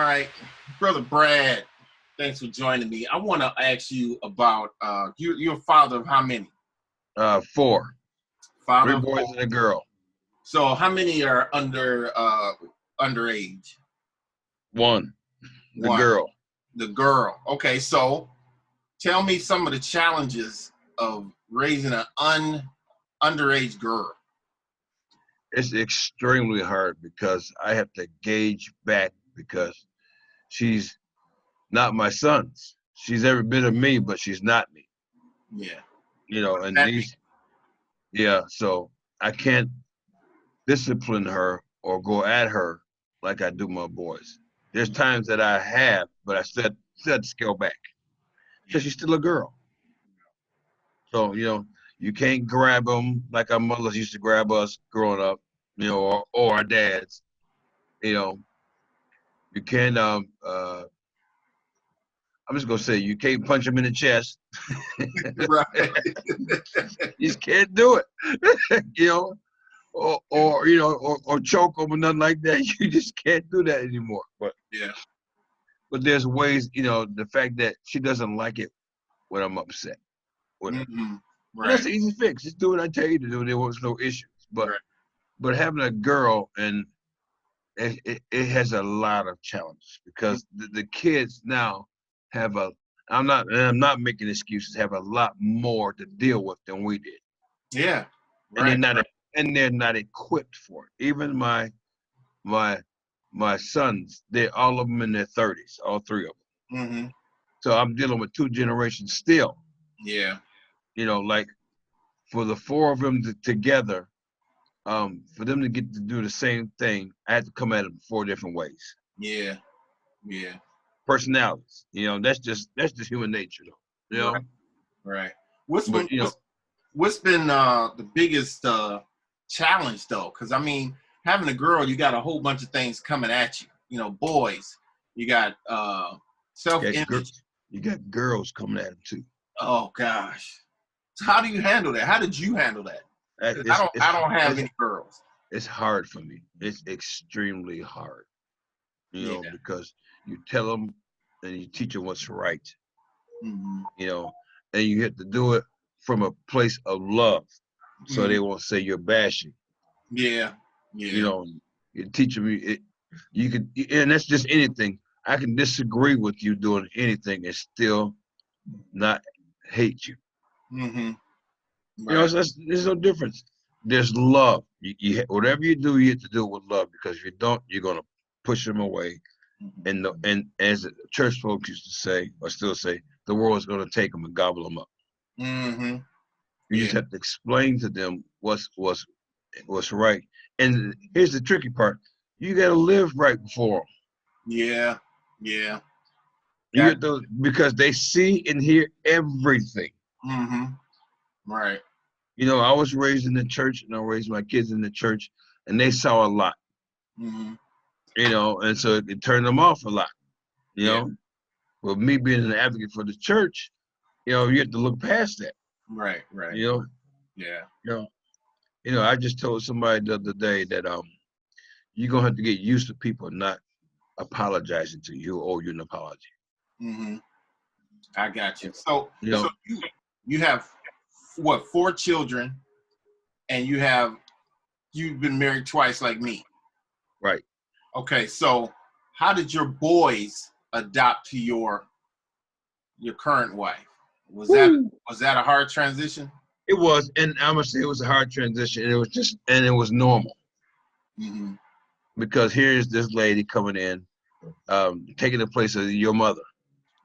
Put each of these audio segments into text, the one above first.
right, brother Brad. Thanks for joining me. I want to ask you about you're a father of how many? Four. Father Three of boys four. and a girl. So how many are underage? One. The One. girl. The girl. Okay, so tell me some of the challenges of raising an underage girl. It's extremely hard because I have to gauge back because she's not my son's. She's every bit of me, but she's not me. Yeah. And That means so I can't discipline her or go at her like I do my boys. There's times that I have, but I still had to scale back because she's still a girl. So, you can't grab them like our mothers used to grab us growing up, or our dads. You know, you can't, I'm just going to say, you can't punch them in the chest. right. You just can't do it, or choke them or nothing like that. You just can't do that anymore. Yeah. But there's ways, the fact that she doesn't like it when I'm upset with her. Mm-hmm. And that's Right. the easy fix. Just do what I tell you to do. There was no issues. But Right. but having a girl and it has a lot of challenges because the kids now have I'm not making excuses, have a lot more to deal with than we did. Yeah. And Right. they're not equipped for it. Even my my sons, they're all of them in their 30s, all three of them. Mm-hmm. So I'm dealing with two generations still. Yeah. Like for the four of them together, for them to get to do the same thing, I had to come at it four different ways. Yeah. Yeah. Personalities, that's just human nature, though. Right. Right. What's been But what's been the biggest challenge though? Because I mean, having a girl, you got a whole bunch of things coming at you. Boys, you got you self-image. you got girls coming at them too. Oh gosh, so how do you handle that? How did you handle that? Uh, 'Cause I It's don't it's I don't have it's any girls. it's hard for me. It's extremely hard, Yeah. because you tell them and you teach them what's right, Hmm. you know, and you have to do it from a place of love, so Hmm. they won't say you're bashing. Yeah. You Yeah. know, you teach them you can, and that's just anything. I can disagree with you doing anything and still not hate you. Hmm. Right. There's no difference. There's love. Whatever you do, you have to do it with love because if you don't, you're gonna push them away. Hmm. And as the church folks used to say, or still say, the world's gonna take them and gobble them up. Hmm. You Yeah. just have to explain to them what's right. And here's the tricky part: you got to live right before them. Yeah. Yeah. You Got. have to because they see and hear everything. Hmm. Right. I was raised in the church, and I raised my kids in the church, and they saw a lot. Hmm. And so it turned them off a lot. You Yeah. know, with me being an advocate for the church, you have to look past that. Right. Right. You know, Yeah. you know, I just told somebody the other day that you're gonna have to get used to people not apologizing to you or owe you an apology. Hmm. I got you. You So know, you have what, four children, and you've been married twice like me. right? Okay, so how did your boys adapt to your current wife? Was that Woo. was that a hard transition? It was, and I'm gonna say it was a hard transition. And it was normal Hmm. because here's this lady coming in, taking the place of your mother.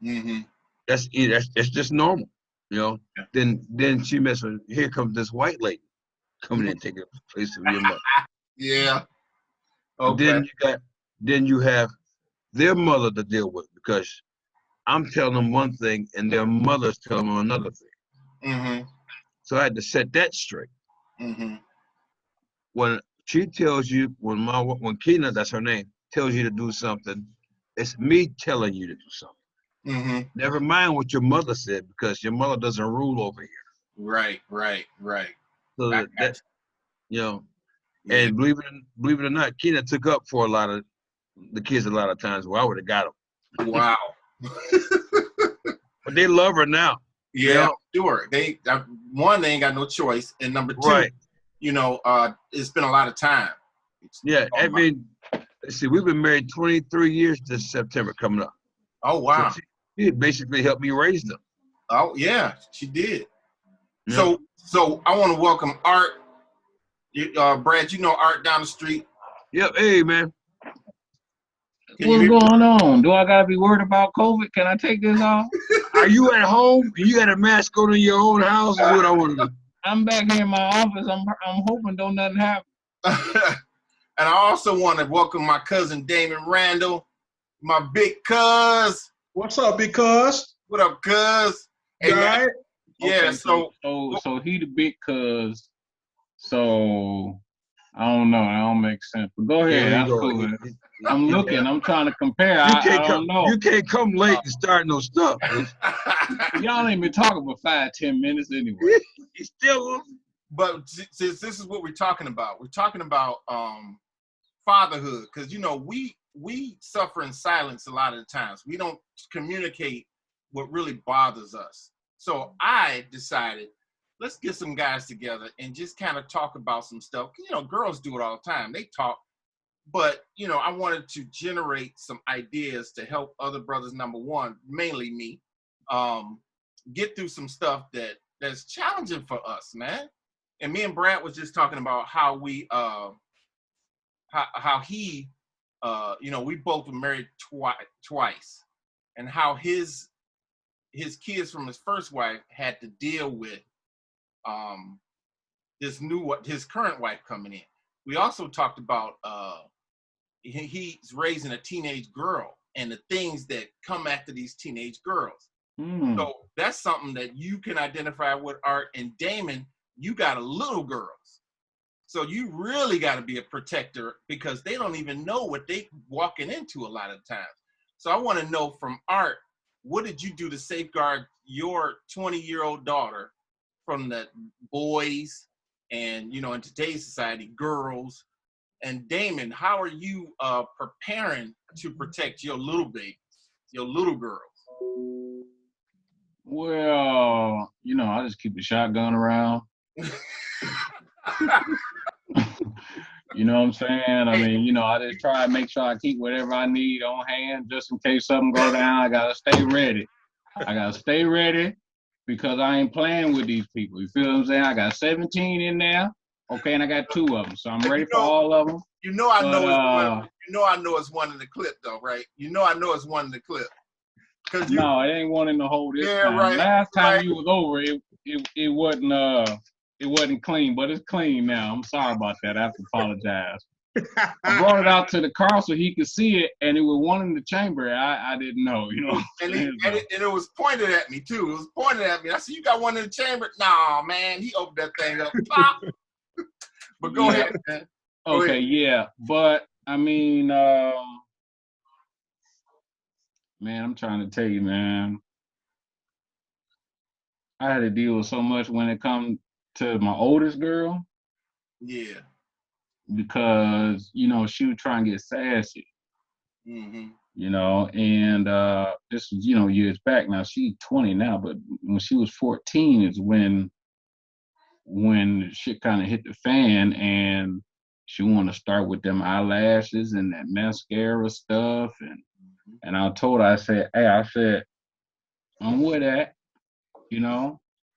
Hmm. That's just normal, you know. Yeah. Then she mess with. Here comes this white lady coming in, taking the place of your mother. Yeah. And Okay. then you have their mother to deal with because I'm telling them one thing and their mother's telling them another thing. Hmm. So I had to set that straight. Hmm. When she tells you, when Kina, that's her name, tells you to do something, it's me telling you to do something. Hmm. Never mind what your mother said because your mother doesn't rule over here. Right. Right. Right. So I got you know, you. Yeah. and believe it or not, Kina took up for a lot of the kids a lot of times. Well, I would have got them. Wow. But they love her now. Yeah, sure. They ain't got no choice, and number two, Right. It's been a lot of time. Yeah, I mean, let's see, we've been married 23 years this September coming up. Oh wow. So she basically helped me raise them. Oh yeah, she did. Yeah. So I want to welcome Art. Brad, you know Art down the street. Yep. Hey, man. What's going on? Do I gotta be worried about COVID? Can I take this off? Are you at home? You got a mask on in your own house? Is what I want to know. I'm back here in my office. I'm hoping don't nothing happen. And I also want to welcome my cousin Damon Randall, my big cuz. What's up, big cuz? What up, cuz? Hey, man. Yeah, Okay, so he the big cuz. So I don't know. That don't make sense. But go ahead. That's cool. I'm looking. I'm trying to compare. I don't know. You can't come late and start no stuff. Y'all ain't been talking for 5-10 minutes anyway. You still. But since this is what we're talking about fatherhood, because we suffer in silence a lot of the times. We don't communicate what really bothers us. So I decided, let's get some guys together and just kind of talk about some stuff. Girls do it all the time. They talk. But, I wanted to generate some ideas to help other brothers, number one, mainly me, get through some stuff that's challenging for us, man. And me and Brad was just talking about how we, how he, we both were married twice, and how his kids from his first wife had to deal with his current wife coming in. We also talked about he's raising a teenage girl and the things that come after these teenage girls. So that's something that you can identify with, Art. And Damon, you got a little girls. So you really got to be a protector, because they don't even know what they walking into a lot of times. So I want to know from Art, what did you do to safeguard your 20-year-old daughter from the boys and, in today's society, girls? And Damon, how are you preparing to protect your little babies, your little girls? Well, I just keep a shotgun around. You know what I'm saying? I mean, I just try to make sure I keep whatever I need on hand just in case something go down. I gotta stay ready. Because I ain't playing with these people. You feel what I'm saying? I got 17 in there. Okay, and I got 2 of them, so I'm ready for all of them. I know it's one in the clip, though, right? I know it's one in the clip. No, it ain't one in the whole this time. Right, Last time you was over, it wasn't clean, but it's clean now. I'm sorry about that. I have to apologize. I brought it out to the car so he could see it, and it was one in the chamber. I didn't know, And it was pointed at me too. It was pointed at me. I said, "You got one in the chamber?" Nah, man. He opened that thing up. Pop. But go ahead, man. Okay, yeah. But I mean, man, I'm trying to tell you, man. I had to deal with so much when it comes to my oldest girl. Yeah. Because, she was trying to get sassy. Mm-hmm. And this was, years back. Now she's 20 now, but when she was 14 is when shit kind of hit the fan, and she wanted to start with them eyelashes and that mascara stuff. And I told her, I said, I'm with that.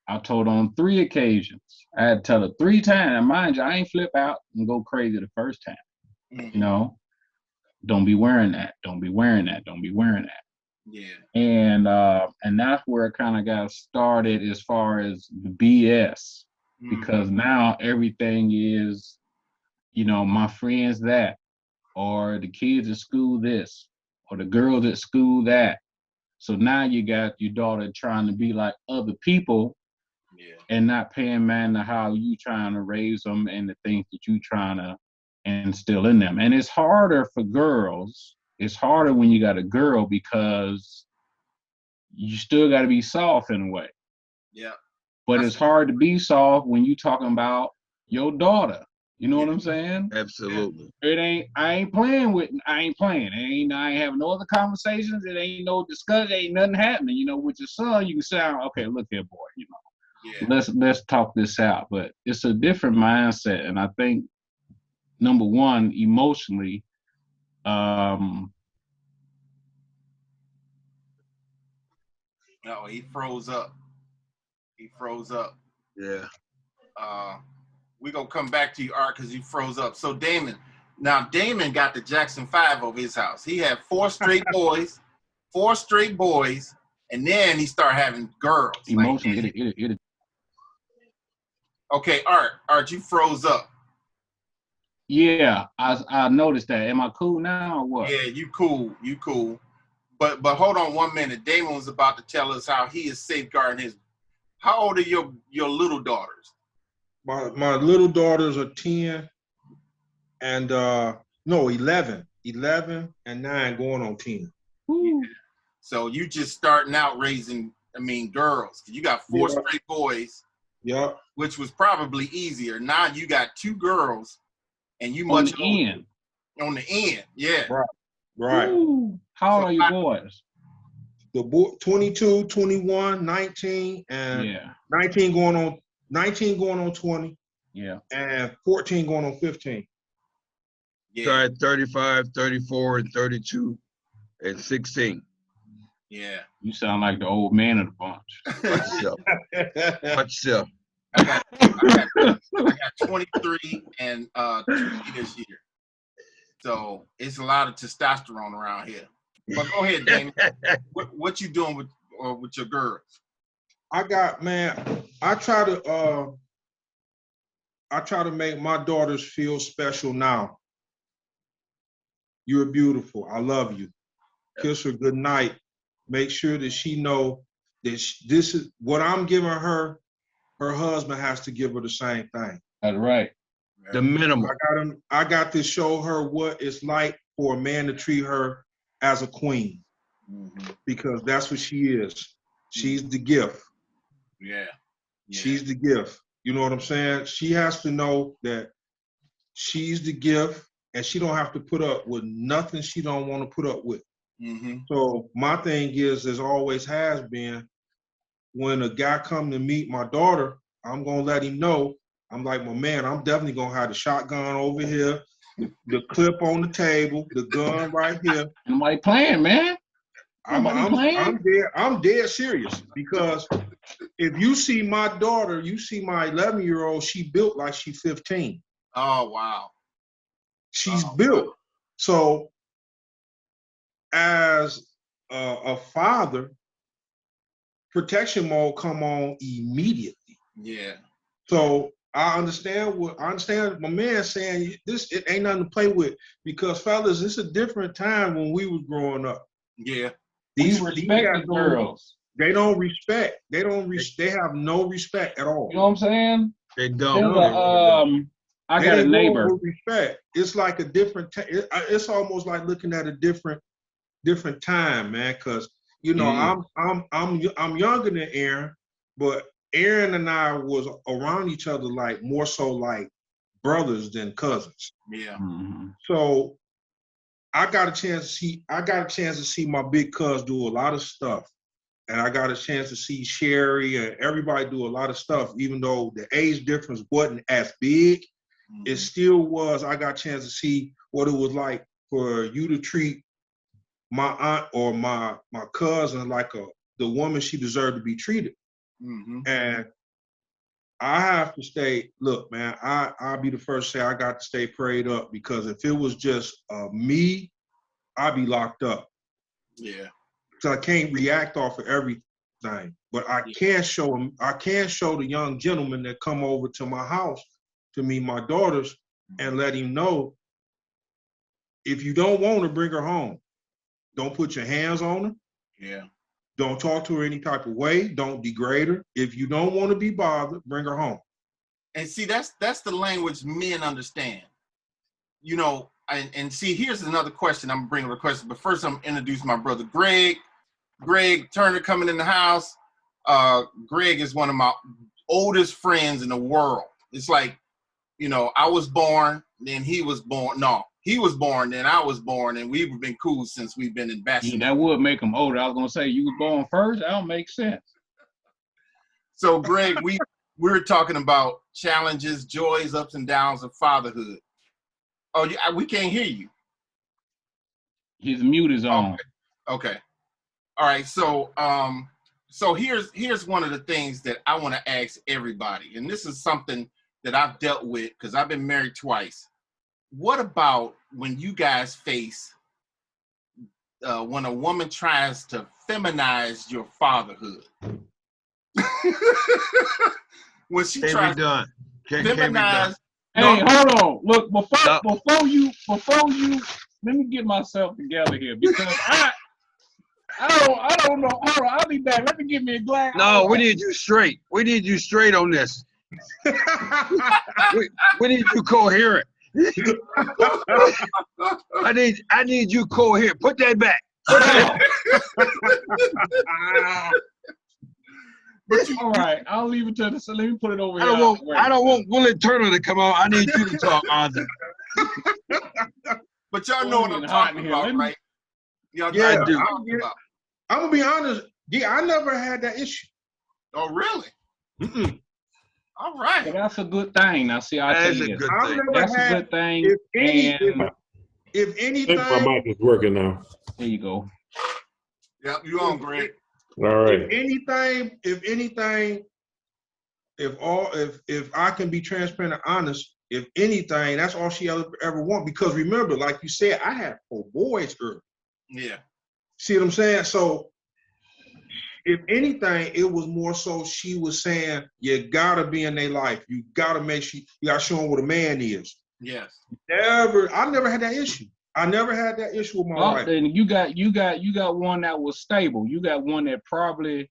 I told her on 3 occasions. I had to tell her 3 times. And mind you, I ain't flip out and go crazy the first time. Mm-hmm. Don't be wearing that. Don't be wearing that. Don't be wearing that. Yeah. And that's where it kind of got started as far as the BS. Because now everything is, my friends that, or the kids at school this, or the girls at school that. So now you got your daughter trying to be like other people, and not paying man to how you trying to raise them and the things that you trying to instill in them. And it's harder for girls. It's harder when you got a girl, because you still got to be soft in a way. Yeah. But it's hard to be soft when you talking about your daughter. You know what I'm saying? Absolutely. I ain't playing. I ain't having no other conversations. It ain't no discussion. Ain't nothing happening. You know, with your son, you can say, okay, look here, boy, you know, let's talk this out. But it's a different mindset. And I think, number one, emotionally, oh, he froze up. Yeah. We're going to come back to you, Art, because you froze up. So, Damon got the Jackson 5 over his house. He had 4 straight boys, and then he started having girls. Emotionally, Okay, Art, you froze up. Yeah, I noticed that. Am I cool now or what? Yeah, you cool. But hold on 1 minute. Damon was about to tell us how he is safeguarding his. How old are your little daughters? My little daughters are 10 and 11. 11 and 9 going on 10. Yeah. So you just starting out raising, girls. You got 4 straight boys. Yeah. Which was probably easier. Now you got 2 girls and you much older. On the end, yeah. Right. Ooh. How old are your boys? The boy 22, 21, 19, and 19 going on 20. Yeah. And 14 going on 15. Yeah. Started 35, 34, and 32, and 16. Yeah. You sound like the old man of the bunch. Watch yourself. I got 23 and 20 this year. So it's a lot of testosterone around here. But go ahead, Damon. What you doing with your girls? I try to make my daughters feel special now. You're beautiful. I love you. Kiss her good night. Make sure that she know that this is what I'm giving her. Her husband has to give her the same thing. That's right. The minimum. I got to show her what it's like for a man to treat her as a queen, because that's what she is. She's the gift. Yeah. She's the gift. You know what I'm saying? She has to know that she's the gift, and she don't have to put up with nothing she don't want to put up with. So my thing is, as always has been, when a guy come to meet my daughter, I'm gonna let him know. I'm like, my man, I'm definitely gonna have the shotgun over here, the clip on the table, the gun right here. Nobody playing, man. I'm dead serious, because if you see my daughter, you see my 11-year-old, she built like she's 15. Oh, wow. She's built. So as a father, protection mode come on immediately. Yeah. So I understand my man saying it ain't nothing to play with, because fellas, it's a different time when we was growing up. Yeah. These respect girls. They don't respect. They have no respect at all. You know what I'm saying? They don't. I got a neighbor. Respect. It's like a different. It's almost like looking at a different time, man. Because I'm younger than Aaron, but Aaron and I was around each other like more so like brothers than cousins. Yeah. So I got a chance to see my big cuz do a lot of stuff. And I got a chance to see Sherry and everybody do a lot of stuff, even though the age difference wasn't as big. It still was. I got a chance to see what it was like for you to treat my aunt or my cousin like the woman she deserved to be treated. And I have to stay, look, man, I'll be the first to say I got to stay prayed up, because if it was just me, I'd be locked up. Yeah. So I can't react off of everything, but I can show the young gentleman that come over to my house to meet my daughters and let him know, if you don't want her, bring her home. Don't put your hands on her. Yeah. Don't talk to her any type of way. Don't degrade her. If you don't want to be bothered, bring her home. And see, that's the language men understand. You know, and see, here's another question. I'm bringing a question, but first I'm introducing my brother Greg. Greg Turner coming in the house. Greg is one of my oldest friends in the world. It's like you know, I was born, then he was born. No, he was born, then I was born, and we've been cool since we've been in basketball. Yeah, that would make him older. I was gonna say you was born first. That don't make sense. So, Greg, we're talking about challenges, joys, ups and downs of fatherhood. Oh, we can't hear you. His mute is on. Okay. All right. So, so here's one of the things that I want to ask everybody, and this is something that I've dealt with because I've been married twice. What about when you guys face when a woman tries to feminize your fatherhood? When she tries to feminize. Hey, hold on. Look, before you, let me get myself together here because I don't know. Hold on, I'll be back. Let me get me a glass. No, we need you straight. We need you straight on this. we need you coherent. I need you coherent. Put that back. All right, I'll leave it to the. So let me put it over I here. don't want Willie Turner to come out. I need you to talk, Arthur. But y'all know what I'm talking about, right? Y'all know what I'm talking about. I'm gonna be honest. Yeah, I never had that issue. Oh, really? Mm-mm. All right. But that's a good thing. Now, see, That's a good thing. That's a good thing. If anything, I think my mic is working now. There you go. Yep, you on, Greg. All right. If anything, if I can be transparent and honest, if anything, that's all she ever want. Because remember, like you said, I had 4 boys early. Yeah. See what I'm saying? So if anything, it was more so she was saying, you gotta be in their life. You gotta make sure you gotta show them what a man is. Yes. I never had that issue. I never had that issue with my wife. Then you got one that was stable. You got one that probably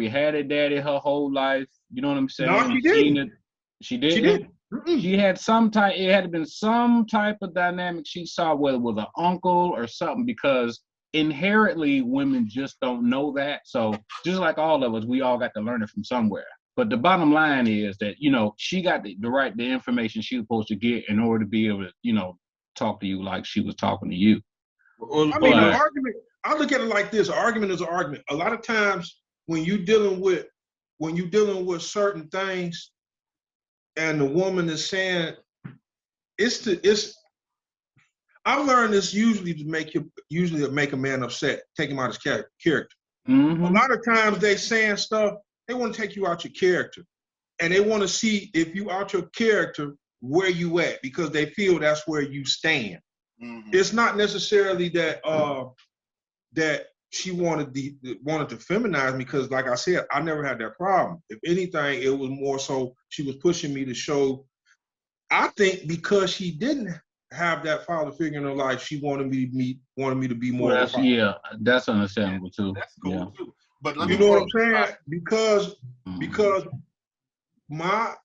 had a daddy her whole life. You know what I'm saying? No, she didn't. She didn't. She had some type. It had been some type of dynamic she saw, whether it was an uncle or something, because inherently women just don't know that. So just like all of us, we all got to learn it from somewhere. But the bottom line is that, you know, she got the information she was supposed to get in order to be able to, you know, talk to you like she was talking to you. I mean, an argument, I look at it like this: an argument is an argument. A lot of times when you're dealing with certain things, and the woman is saying, I've learned this usually to make a man upset, take him out of his character. Mm-hmm. A lot of times they saying stuff, they want to take you out your character, and they want to see if you out your character, where you at, because they feel that's where you stand. Mm-hmm. It's not necessarily that that she wanted to feminize me, because like I said, I never had that problem. If anything, it was more so she was pushing me to show. I think because she didn't have that father figure in her life, she wanted me to be more. Well, that's understandable too. That's cool too. But you know what I'm saying? Because my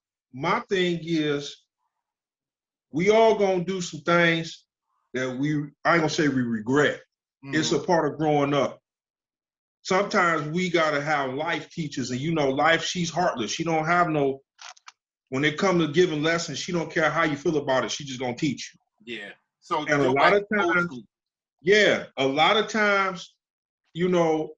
thing is, we all gonna do some things that I ain't gonna say we regret. Mm-hmm. It's a part of growing up. Sometimes we gotta have life teachers, and you know, life, she's heartless. She don't have no, when it comes to giving lessons, she don't care how you feel about it. She just gonna teach you. Yeah. So and a lot of times, you know,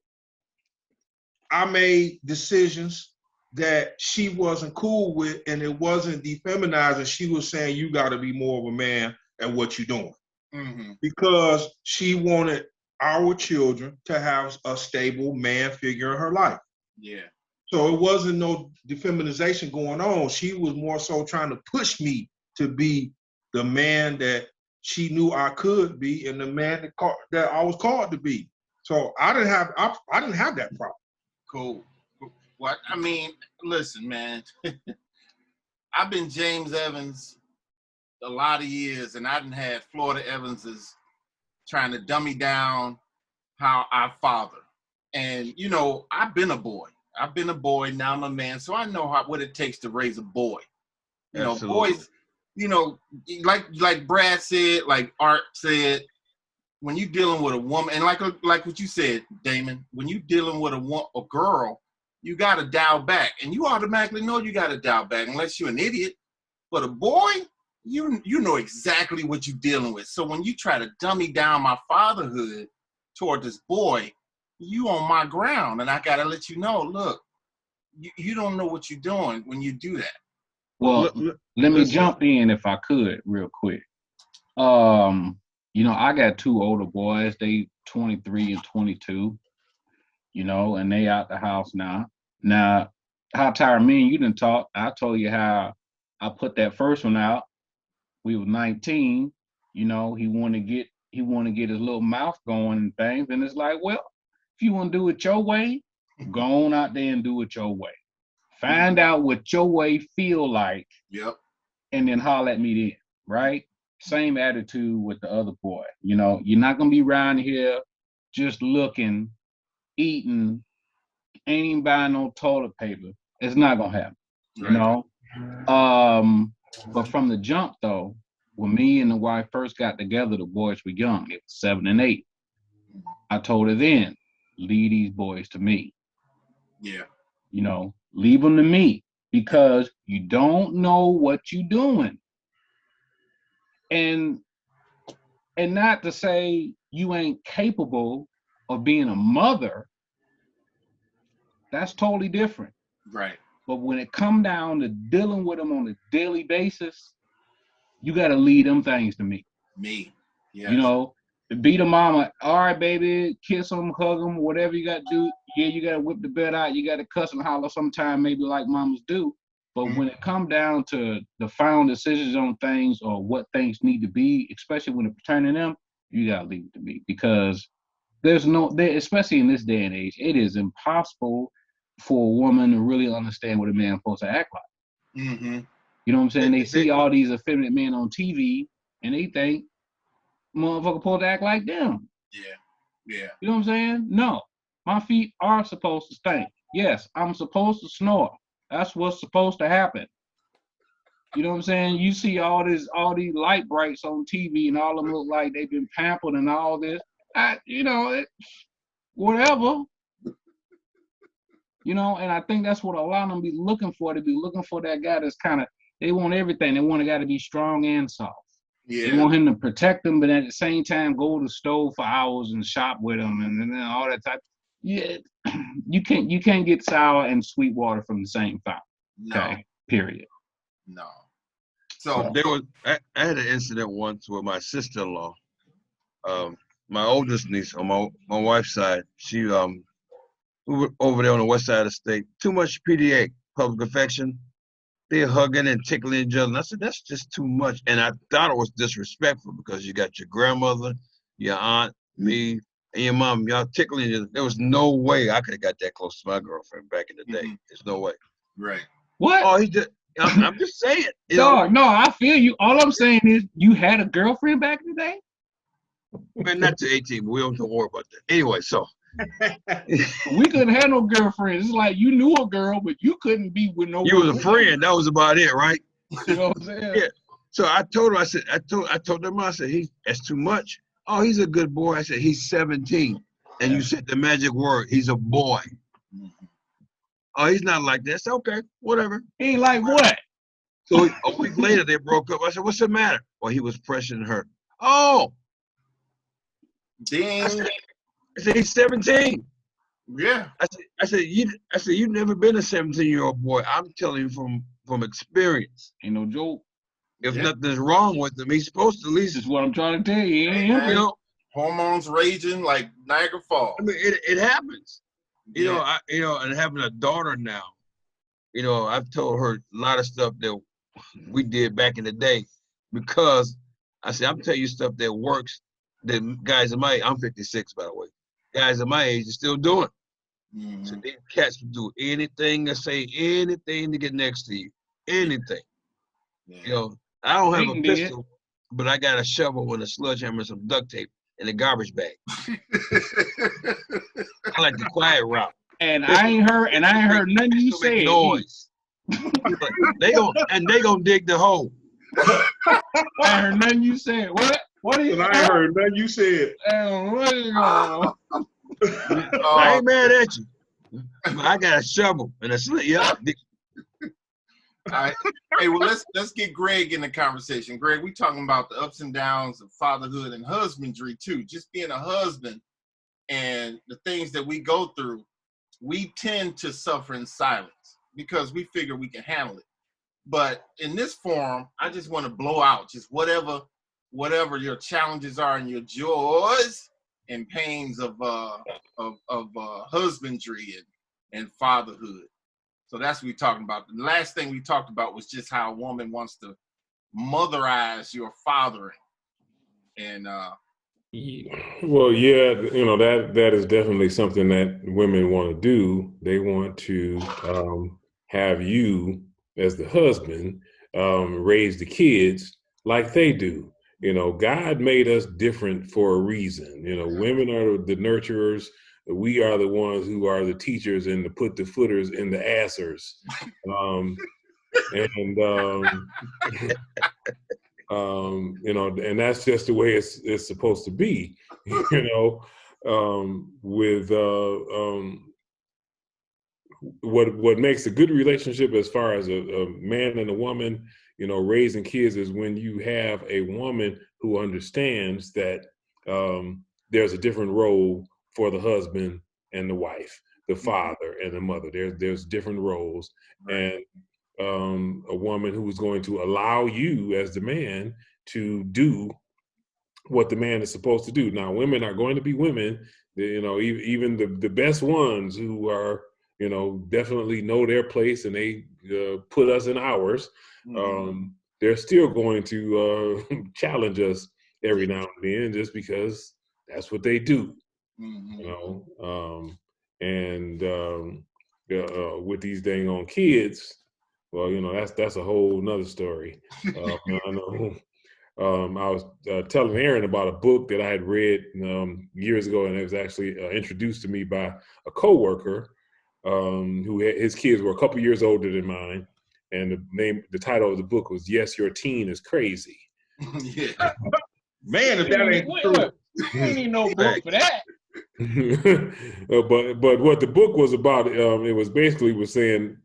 I made decisions that she wasn't cool with, and it wasn't defeminizing. She was saying, you got to be more of a man at what you're doing. Mm-hmm. Because she wanted our children to have a stable man figure in her life. Yeah. So it wasn't no defeminization going on. She was more so trying to push me to be the man that she knew I could be, and the man that I was called to be. So I didn't have that problem. Cool. What I mean, listen, man. I've been James Evans a lot of years, and I done had Florida Evanses trying to dummy down how I father. And you know, I've been a boy. Now I'm a man, so I know what it takes to raise a boy. You Absolutely. Know, boys. You know, like Brad said, like Art said, when you're dealing with a woman, and like what you said, Damon, when you're dealing with a girl, you got to dial back, and you automatically know you got to dial back, unless you're an idiot. For the boy, you know exactly what you're dealing with. So when you try to dummy down my fatherhood toward this boy, you on my ground, and I gotta let you know. Look, you don't know what you're doing when you do that. Well, let me jump in if I could real quick. You know, I got two older boys. They 23 and 22. You know, and they out the house now. Now, how Tyra, me and you didn't talk. I told you how I put that first one out. We was 19. You know, he want to get his little mouth going and things. And it's like, well, if you want to do it your way, go on out there and do it your way. Find out what your way feel like. Yep. And then holler at me then, right? Same attitude with the other boy. You know, you're not gonna be around here just looking, eating, ain't even buying no toilet paper. It's not gonna happen. Right. You know? But from the jump though, when me and the wife first got together, the boys were young. It was 7 and 8. I told her then, leave these boys to me. Yeah. You know, leave them to me because you don't know what you're doing. And not to say you ain't capable of being a mother. That's totally different. Right. But when it come down to dealing with them on a daily basis, you got to lead them things to me. Me. Yes. You know, be the mama. All right, baby, kiss them, hug them, whatever you got to do. Yeah, you got to whip the bed out. You got to cuss and holler sometime, maybe like mamas do. But when it come down to the final decisions on things or what things need to be, especially when it's pertaining to them, you got to leave it to me because especially in this day and age, it is impossible for a woman to really understand what a man's supposed to act like. Mm-hmm. You know what I'm saying? They see all these effeminate men on TV and they think motherfucker supposed to act like them. Yeah. Yeah. You know what I'm saying? No. My feet are supposed to stink. Yes, I'm supposed to snore. That's what's supposed to happen. You know what I'm saying? You see all these light brights on TV and all of them look like they've been pampered and all this. Whatever. You know, and I think that's what a lot of them be looking for. They be looking for that guy that's kind of, they want everything. They want a guy to be strong and soft. Yeah. They want him to protect them, but at the same time go to the stove for hours and shop with them and then all that type. Yeah, you can't get sour and sweet water from the same fountain. No. Okay, period. No. So I had an incident once with my sister-in-law. My oldest niece on my wife's side, she we were over there on the west side of the state. Too much PDA, public affection. They're hugging and tickling each other. And I said, that's just too much. And I thought it was disrespectful because you got your grandmother, your aunt, me, and your mom, y'all tickling each other. There was no way I could have got that close to my girlfriend back in the day. Mm-hmm. There's no way. Right. What? Oh, I'm just saying. Dog, no, I feel you. All I'm saying is you had a girlfriend back in the day? Man, not to 18, but we don't worry about that. Anyway, so. We couldn't have no girlfriends. It's like you knew a girl, but you couldn't be with no. You was a friend. That was about it, right? You know what I'm saying? Yeah. So I told her, I told them, I said, that's too much. Oh, he's a good boy. I said, he's 17. And you said the magic word, he's a boy. Mm-hmm. Oh, he's not like that. I said, okay, whatever. He ain't like what? So a week later, they broke up. I said, what's the matter? Well, he was pressuring her. Oh. Dang. I said, he's 17. Yeah. I said, you've never been a 17-year-old boy. I'm telling you from experience. Ain't no joke. If nothing's wrong with him, he's supposed to at least. That's what I'm trying to tell you. You know, hormones raging like Niagara Falls. I mean, it happens. You know, and having a daughter now, you know, I've told her a lot of stuff that we did back in the day because I said, I'm telling you stuff that works that guys in my age, I'm 56, by the way, guys in my age are still doing. Mm-hmm. So these cats will do anything or say anything to get next to you. Anything. Yeah. You know, I don't have a pistol, but I got a shovel and a sledgehammer and some duct tape in a garbage bag. I like the quiet route. And I ain't heard nothing you said. Noise. they gonna dig the hole. I heard nothing you said. What? What is? I ain't heard nothing you said. What is going on? I ain't mad at you. I got a shovel and a sledge. Yeah. right. Hey, well, let's get Greg in the conversation. Greg, we talking about the ups and downs of fatherhood and husbandry too. Just being a husband and the things that we go through, we tend to suffer in silence because we figure we can handle it. But in this forum, I just want to blow out just whatever your challenges are and your joys and pains of husbandry and fatherhood. So that's what we're talking about. The last thing we talked about was just how a woman wants to motherize your fathering. And well, yeah, that is definitely something that women want to do. They want to have you as the husband raise the kids like they do. God made us different for a reason. Women are the nurturers. We are the ones who are the teachers and to put the footers in the assers. And that's just the way it's supposed to be, with what makes a good relationship as far as a man and a woman, raising kids is when you have a woman who understands that there's a different role for the husband and the wife, the father and the mother. There's different roles. Right. And a woman who is going to allow you as the man to do what the man is supposed to do. Now, women are going to be women, even the best ones who are, definitely know their place and they put us in ours. They're still going to challenge us every now and then just because that's what they do. With these dang on kids, well, that's a whole nother story. I know. I was telling Aaron about a book that I had read years ago, and it was actually introduced to me by a coworker his kids were a couple years older than mine, and the title of the book was "Yes, Your Teen is Crazy." Yeah, man, if that ain't true, you ain't need no book for that. But what the book was about, it was basically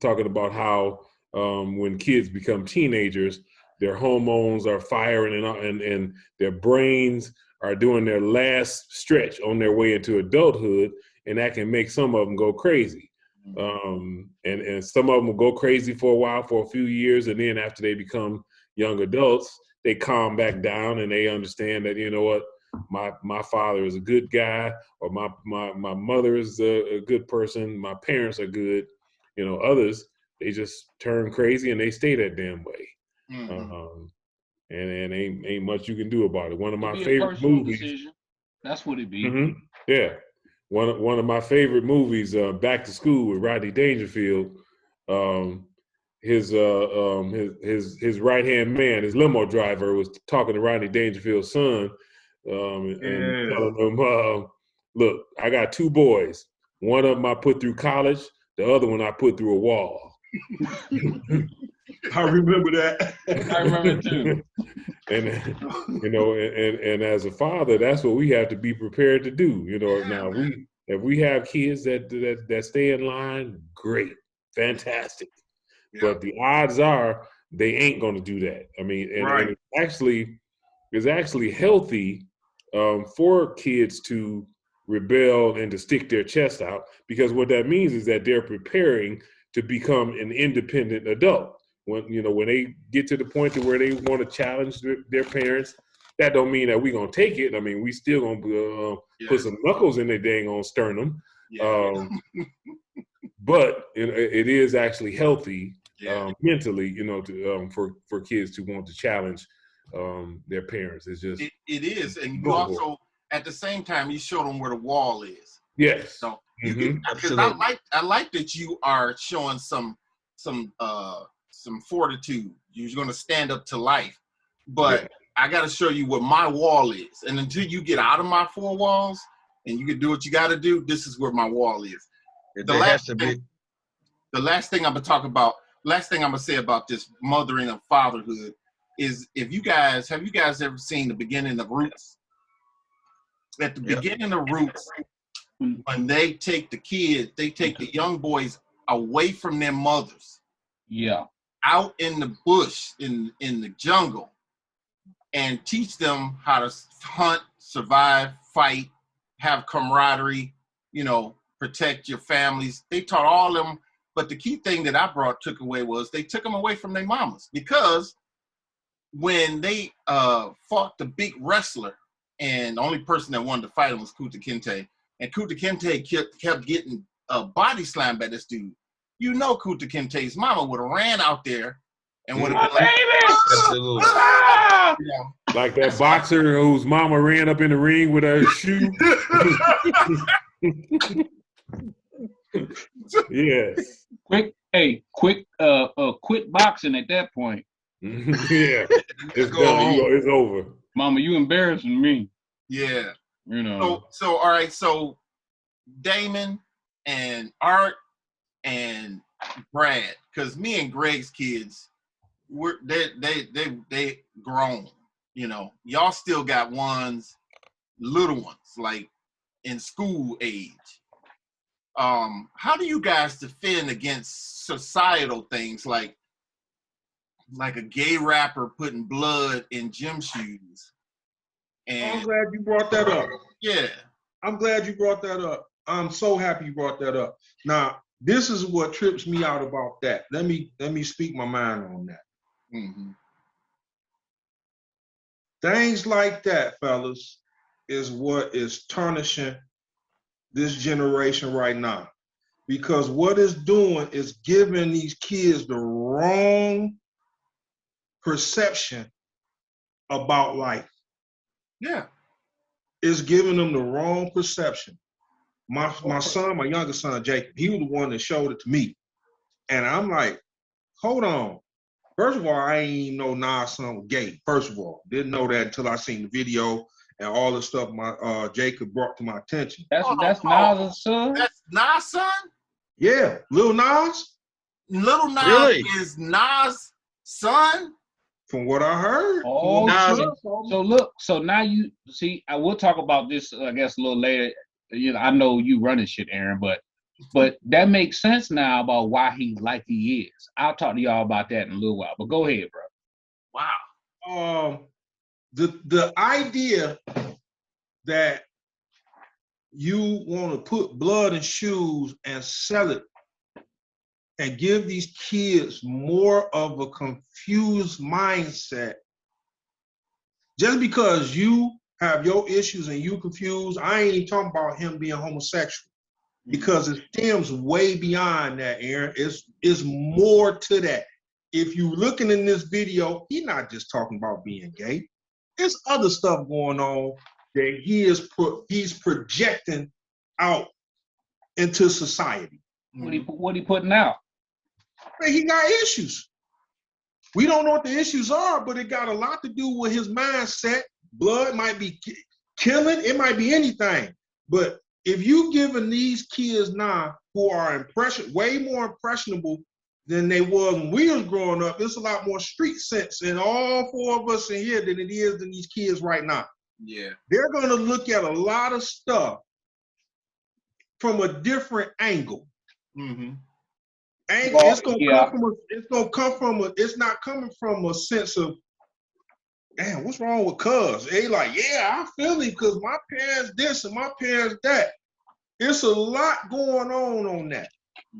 talking about how when kids become teenagers, their hormones are firing and their brains are doing their last stretch on their way into adulthood, and that can make some of them go crazy. And some of them will go crazy for a while, for a few years, and then after they become young adults, they calm back down and they understand that, what, my father is a good guy, or my mother is a good person, my parents are good. Others, they just turn crazy and they stay that damn way. And ain't much you can do about it. One of my favorite movies. Decision. That's what it be. Mm-hmm. Yeah. One of my favorite movies, Back to School with Rodney Dangerfield. His right hand man, his limo driver, was talking to Rodney Dangerfield's son, and telling him, "Look, I got two boys. One of them I put through college. The other one I put through a wall." I remember that. I remember too. And and as a father, that's what we have to be prepared to do. Now if we have kids that stay in line, great, fantastic. Yeah. But the odds are they ain't going to do that. I mean, and it's actually healthy for kids to rebel and to stick their chest out, because what that means is that they're preparing to become an independent adult. When they get to the point to where they want to challenge their parents, that don't mean that we're gonna take it. I mean, we still gonna put some knuckles in their dang on sternum. Yeah. But it is actually healthy mentally, for kids to want to challenge their parents. It's just it is, and you also at the same time you show them where the wall is. Yes. So because I like that you are showing some fortitude. You're going to stand up to life, but I got to show you what my wall is. And until you get out of my four walls and you can do what you got to do, this is where my wall is. The last thing I'm going to say about this mothering and fatherhood is, have you guys ever seen the beginning of Roots? At the beginning of Roots, when they take the young boys away from their mothers. Yeah. out in the bush, in the jungle, and teach them how to hunt, survive, fight, have camaraderie, you know, protect your families. They taught all them, but the key thing that I took away was they took them away from their mamas, because when they fought the big wrestler, and the only person that wanted to fight him was Kunta Kinte, and Kunta Kinte kept getting body slammed by this dude. You know, Kunta Kinte's mama would have ran out there and would have been like, you know, like that boxer whose mama ran up in the ring with her shoe. Yes. Quit boxing at that point. Yeah, it's done. It's over. Mama, you embarrassing me. Yeah. You know. So all right. So Damon and Art and Brad, because me and Greg's kids, they grown. You know, y'all still got little ones, like in school age. How do you guys defend against societal things like a gay rapper putting blood in gym shoes? And I'm glad you brought that up. Yeah. I'm glad you brought that up. I'm so happy you brought that up. Now, this is what trips me out about that. Let me speak my mind on that. Mm-hmm. Things like that, fellas, is what is tarnishing this generation right now. Because what it's doing is giving these kids the wrong perception about life. Yeah. It's giving them the wrong perception. My son, my youngest son, Jacob, he was the one that showed it to me. And I'm like, hold on. First of all, I ain't even know Nas' son was gay. First of all, didn't know that until I seen the video and all the stuff my Jacob brought to my attention. That's Nas' son? That's Nas' son? Yeah, Lil Nas. Little Nas Really? is Nas' son? From what I heard. Oh, so look, so now you see, I will talk about this, I guess, a little later. You know, I know you running shit, Aaron, but that makes sense now about why he's like he is. I'll talk to y'all about that in a little while, but go ahead, bro. Wow. The idea that you want to put blood in shoes and sell it and give these kids more of a confused mindset, just because you have your issues and you confused, I ain't even talking about him being homosexual, because it stems way beyond that, Aaron. It's more to that. If you looking in this video, he's not just talking about being gay. There's other stuff going on that he's projecting out into society. What he putting out? Man, he got issues. We don't know what the issues are, but it got a lot to do with his mindset. Blood might be killing, it might be anything. But if you giving these kids now who are way more impressionable than they was when we was growing up, there's a lot more street sense in all four of us in here than it is in these kids right now. Yeah. They're gonna look at a lot of stuff from a different angle. Mm-hmm. It's not coming from a sense of, damn, what's wrong with cuz? They like, yeah, I feel it because my parents this and my parents that. It's a lot going on that.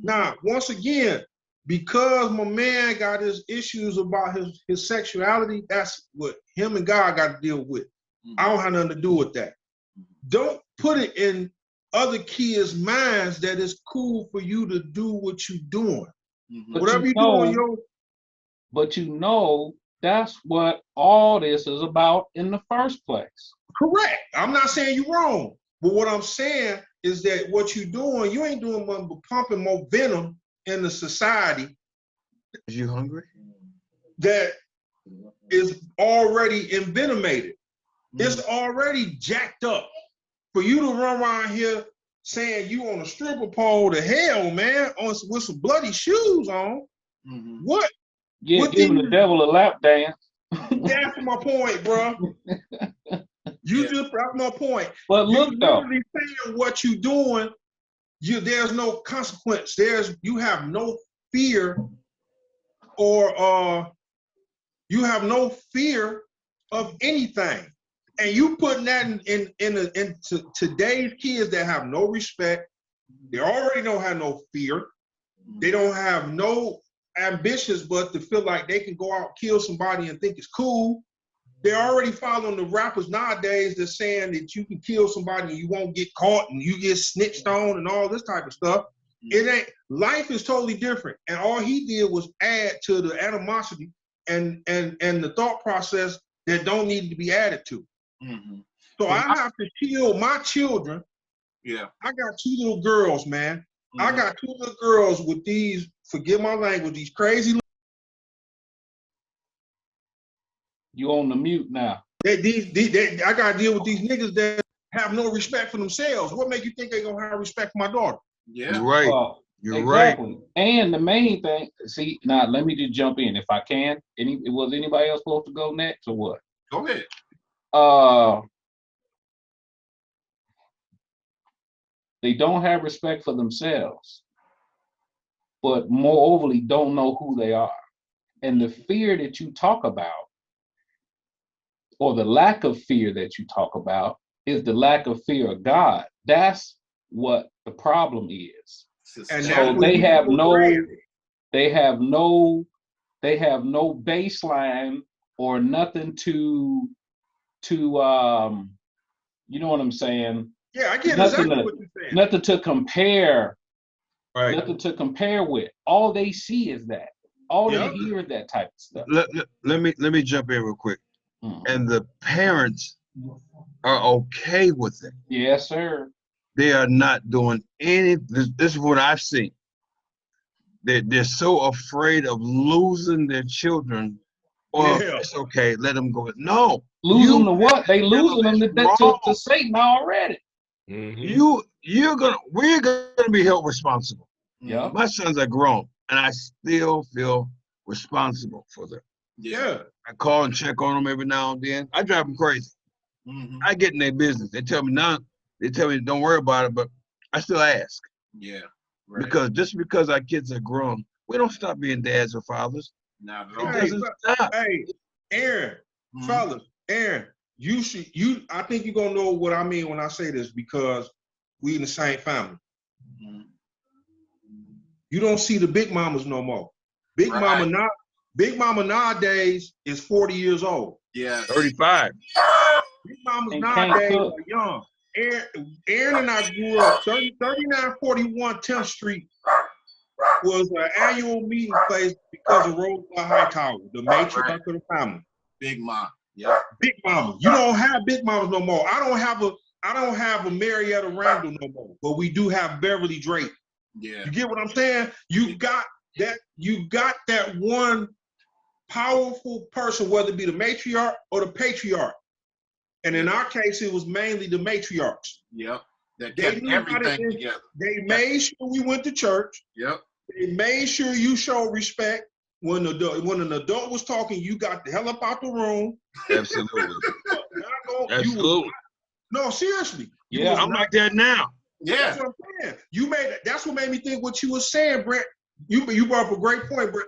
Now, once again, because my man got his issues about his sexuality, that's what him and God got to deal with. I don't have nothing to do with that. Don't put it in other kids' minds that it's cool for you to do what you're doing. But whatever you doing, But you know, that's what all this is about in the first place. Correct. I'm not saying you're wrong. But what I'm saying is that what you're doing, you ain't doing nothing but pumping more venom in the society. Is you hungry? That is already envenomated. It's already jacked up. For you to run around here saying you on a stripper pole to hell, man, with some bloody shoes on. Mm-hmm. What? Yeah, what giving the devil a lap dance. That's my point, bro. You just brought my point. But look, though, literally saying what you doing, there's no consequence. You have no fear or you have no fear of anything. And you putting that into today's kids that have no respect. They already don't have no fear. They don't have no ambitions but to feel like they can go out, kill somebody and think it's cool. They're already following the rappers nowadays that's saying that you can kill somebody and you won't get caught and you get snitched on and all this type of stuff. It ain't, life is totally different. And all he did was add to the animosity and the thought process that don't need to be added to. Mm-hmm. So I have to kill my children. Yeah. I got 2 little girls, man. Mm-hmm. I got 2 little girls with these, forgive my language, these crazy. You on the mute now. I got to deal with these niggas that have no respect for themselves. What make you think they're going to have respect for my daughter? Yeah. You're right. You're exactly. Right. And the main thing, see, now let me just jump in if I can. Was anybody else supposed to go next or what? Go ahead. They don't have respect for themselves, but moreover, don't know who they are. And the fear that you talk about, or the lack of fear that you talk about, is the lack of fear of God. That's what the problem is. And so they have no baseline or nothing to you know what I'm saying? Yeah, I get exactly what you're saying. Nothing to compare. Right. Nothing to compare with. All they see is that. All they hear is that type of stuff. Let me jump in real quick. Mm-hmm. And the parents are okay with it. Yes, sir. They are not doing any. This is what I've seen. They're so afraid of losing their children. Or it's okay, let them go. No. Losing to what? They losing them to Satan already. Mm-hmm. We're gonna be held responsible. Yeah. My sons are grown, and I still feel responsible for them. Yeah. I call and check on them every now and then. I drive them crazy. Mm-hmm. I get in their business. They tell me don't worry about it, but I still ask. Yeah. Right. Because just because our kids are grown, we don't stop being dads or fathers. Not at all. Hey, Aaron, fellas, Aaron, I think you're gonna know what I mean when I say this because we in the same family. Mm-hmm. You don't see the big mamas no more. Big mama nowadays is 40 years old. Yeah. 35. Big mamas nowadays are young. Aaron and I grew up 3941 10th Street was an annual meeting place because of Rosebud Hightower, the matriarch of the family. Big mom. Yeah. Big mama. You don't have big mamas no more. I don't have a Marietta Randall no more, but we do have Beverly Drake. Yeah. You get what I'm saying? You got that one powerful person, whether it be the matriarch or the patriarch. And in our case, it was mainly the matriarchs. Yep. That kept everything together. They made sure we went to church. Yep. They made sure you showed respect. When an adult was talking, you got the hell up out the room. Absolutely. Absolutely. No, seriously. Yeah, I'm like that now. Yeah. That's what I'm saying. That's what made me think what you were saying, Brett. You brought up a great point, Brett.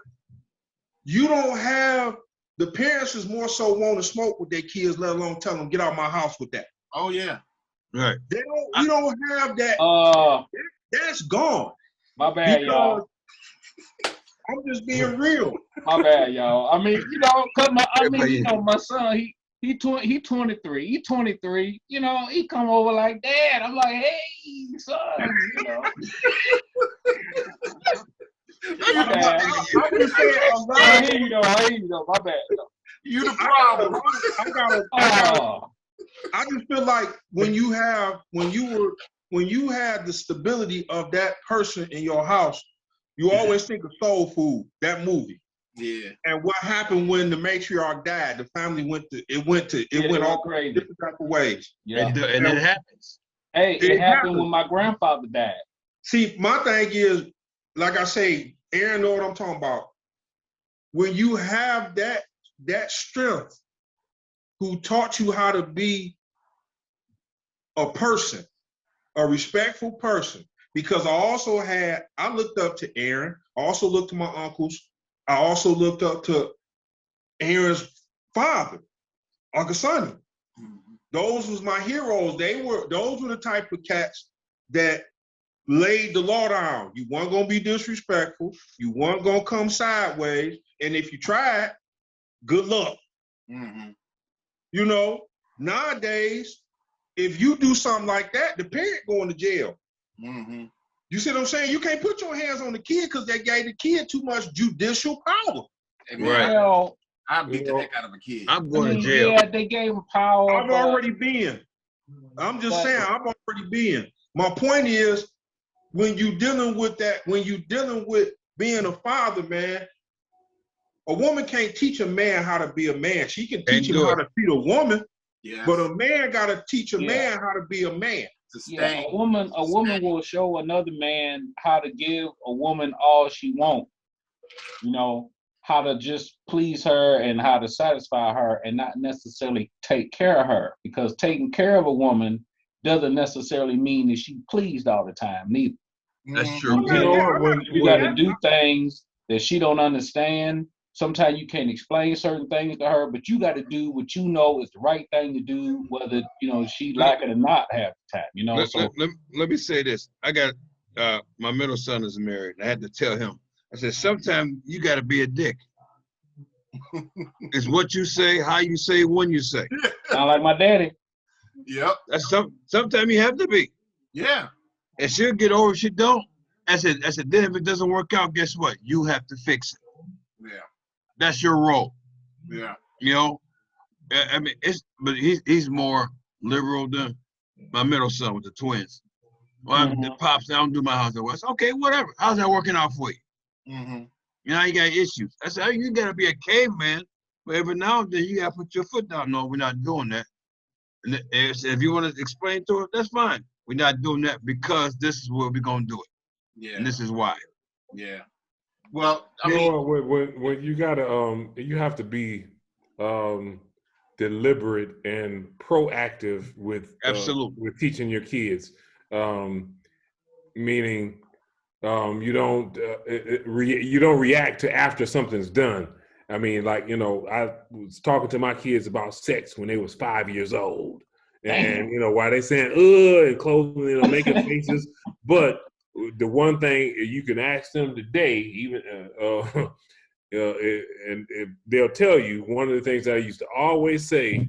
You don't have, the parents is more so want to smoke with their kids, let alone tell them, get out of my house with that. Oh, yeah. Right. You don't have that. That's gone. My bad, y'all. I'm just being real. My bad, y'all. I mean, my son, he 23. He 23. You know, he come over like, Dad. I'm like, hey, son. You know. I'm just saying, I hear you though. My bad. Though. You the problem. I just feel like when you had the stability of that person in your house, you always think of Soul Food, that movie. Yeah. And what happened when the matriarch died? The family went all crazy different type of ways. Yeah. And it happens. Hey, it happened when my grandfather died. See, my thing is, like I say, Aaron know what I'm talking about. When you have that strength, who taught you how to be a person, a respectful person, because I looked up to Aaron, I also looked to my uncles, I also looked up to Aaron's father, Uncle Sonny. Those was my heroes. Those were the type of cats that laid the law down. You weren't gonna be disrespectful. You weren't gonna come sideways. And if you tried, good luck. Mm-hmm. You know, nowadays, if you do something like that, the parent going to jail. Mm-hmm. You see what I'm saying? You can't put your hands on the kid because they gave the kid too much judicial power. Right. Well, I beat the heck out of a kid. I'm going to jail. Yeah, they gave him power. I've already been. I'm just saying, I've already been. My point is, when you dealing with being a father, man, a woman can't teach a man how to be a man. She can teach him how to treat a woman, but a man got to teach a man how to be a man. Yeah, a woman will show another man how to give a woman all she wants. You know, how to just please her and how to satisfy her and not necessarily take care of her. Because taking care of a woman doesn't necessarily mean that she's pleased all the time, neither. That's true. You know, you got to do things that she don't understand. Sometimes you can't explain certain things to her, but you got to do what you know is the right thing to do, whether, you know, she like it or not half the time, you know. Let me say this. I got, my middle son is married. I had to tell him. I said, sometimes you got to be a dick. It's what you say, how you say, when you say. Sound like my daddy. Yep. That's sometimes you have to be. Yeah. And she'll get over if she don't. I said, then if it doesn't work out, guess what? You have to fix it. Yeah. That's your role. Yeah. You know, I mean, but he's more liberal than my middle son with the twins. Well, the pops, I don't do my house at once. Okay, whatever. How's that working out for you? Mm-hmm. You know, you got issues. I said, you got to be a caveman, but every now and then you got to put your foot down. No, we're not doing that. And if you want to explain to her, that's fine. We're not doing that because this is where we're going to do it. Yeah. And this is why. Yeah. Well, I mean, when you gotta, you have to be deliberate and proactive with with teaching your kids. Meaning, you don't react to after something's done. I mean, like, you know, I was talking to my kids about sex when they was 5 years old, and you know, while they saying and closing, you know, making faces, but the one thing you can ask them today, even and they'll tell you, one of the things I used to always say,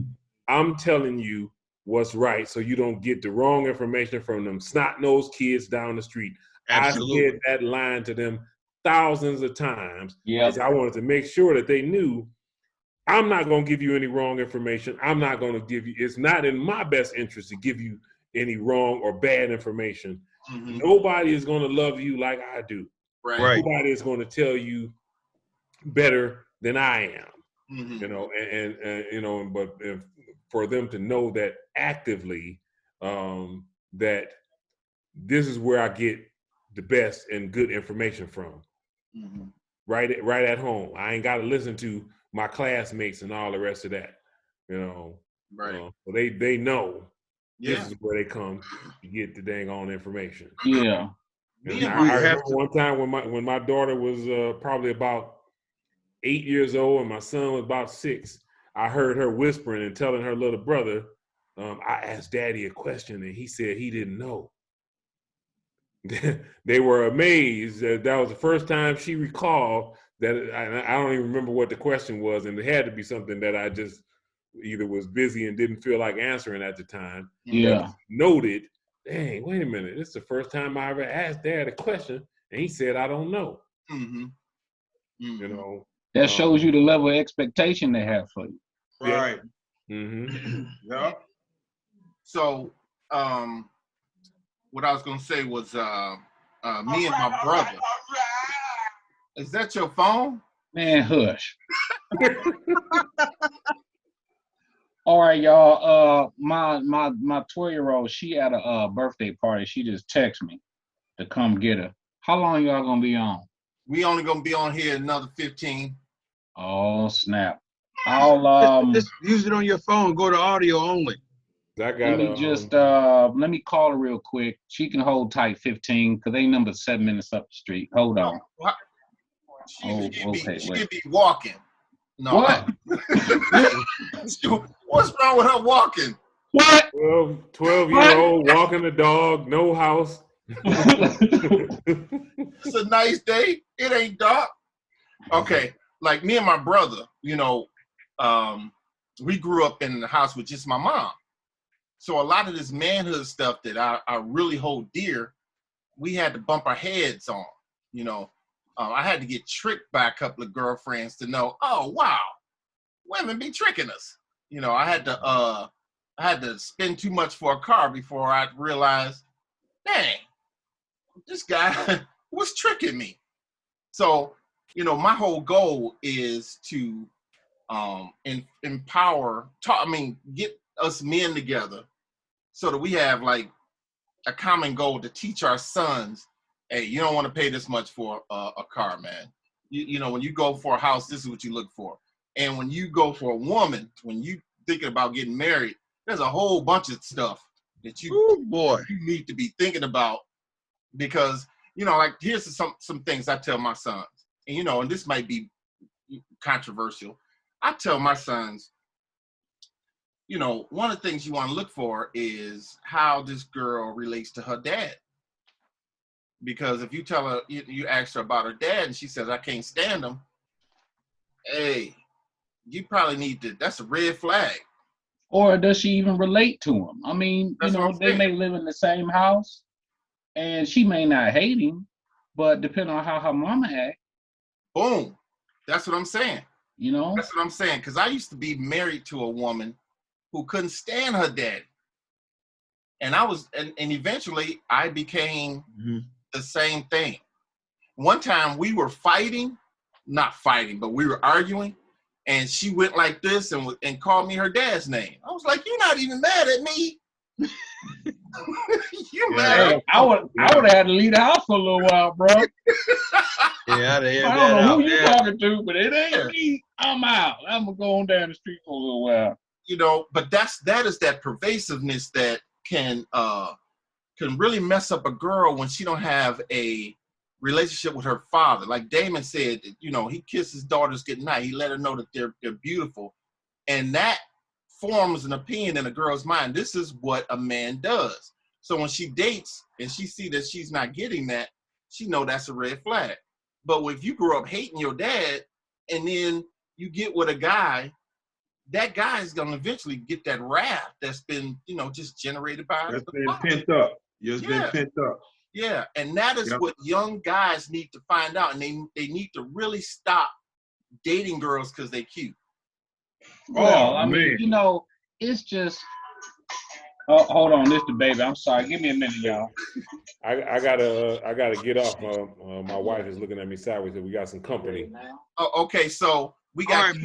I'm telling you what's right so you don't get the wrong information from them snot-nosed kids down the street. Absolutely. I said that line to them thousands of times because I wanted to make sure that they knew I'm not going to give you any wrong information. I'm not going to give you, it's not in my best interest to give you any wrong or bad information. Mm-hmm. Nobody is going to love you like I do. Right. Nobody is going to tell you better than I am. Mm-hmm. You know, and you know, but for them to know that actively, that this is where I get the best and good information from. Mm-hmm. Right at home. I ain't got to listen to my classmates and all the rest of that. You know, right? So they know. This is where they come to get the dang on information. Yeah. I remember one time when my daughter was probably about 8 years old and my son was about 6, I heard her whispering and telling her little brother, I asked Daddy a question and he said he didn't know. They were amazed that was the first time she recalled that. I don't even remember what the question was, and it had to be something that I just either was busy and didn't feel like answering at the time. Yeah. Noted, dang, wait a minute. This is the first time I ever asked Dad a question, and he said, I don't know. Mm-hmm. Mm-hmm. You know. That shows you the level of expectation they have for you. Right. Yeah. Mm-hmm. Yeah. So, what I was gonna say was, me and my brother. Is that your phone? Man, hush. All right, y'all. My 12-year-old, she had a birthday party. She just texted me to come get her. How long y'all gonna be on? We only gonna be on here another 15. Oh snap! I'll just use it on your phone. Go to audio only. Let me call her real quick. She can hold tight 15 because they number 7 minutes up the street. Hold on. She could be walking. No. What? What's wrong with her walking? What? 12-year-old walking the dog, no house. It's a nice day. It ain't dark. Okay, like me and my brother, you know, we grew up in the house with just my mom. So a lot of this manhood stuff that I really hold dear, we had to bump our heads on. You know, I had to get tricked by a couple of girlfriends to know, oh wow, women be tricking us. You know, I had to spend too much for a car before I realized, dang, this guy was tricking me. So, you know, my whole goal is to get us men together so that we have like a common goal to teach our sons, hey, you don't want to pay this much for a car, man. You know, when you go for a house, this is what you look for. And when you go for a woman, when you thinking about getting married, there's a whole bunch of stuff that you need to be thinking about, because, you know, like here's some things I tell my sons, and, you know, and this might be controversial. I tell my sons, you know, one of the things you want to look for is how this girl relates to her dad. Because if you tell her, you ask her about her dad and she says, I can't stand him, hey, you probably need to, that's a red flag. Or does she even relate to him? I mean, That's, you know, they may live in the same house and she may not hate him, but depending on how her mama act. Boom. That's what I'm saying. You know? That's what I'm saying. Because I used to be married to a woman who couldn't stand her daddy. And and eventually I became the same thing. One time we were not fighting, but we were arguing. And she went like this and called me her dad's name. I was like, "You're not even mad at me." You mad? I would have had to leave the house for a little while, bro. I don't know who you talking to, but it ain't me. I'm out. I'm gonna go on down the street for a little while. You know, but that is that pervasiveness that can really mess up a girl when she don't have a relationship with her father. Like Damon said, you know, he kissed his daughters goodnight. He let her know that they're beautiful. And that forms an opinion in a girl's mind. This is what a man does. So when she dates and she see that she's not getting that, she know that's a red flag. But if you grew up hating your dad and then you get with a guy, that guy is going to eventually get that wrath that's been, you know, just generated by that's been pent up. Been pent up. Yeah, and that is what young guys need to find out, and they need to really stop dating girls because they're cute. Well, I mean, you know, it's just. Oh, hold on, this the baby. I'm sorry. Give me a minute, y'all. I gotta get off. My wife is looking at me sideways, so we got some company. Oh, okay, so we got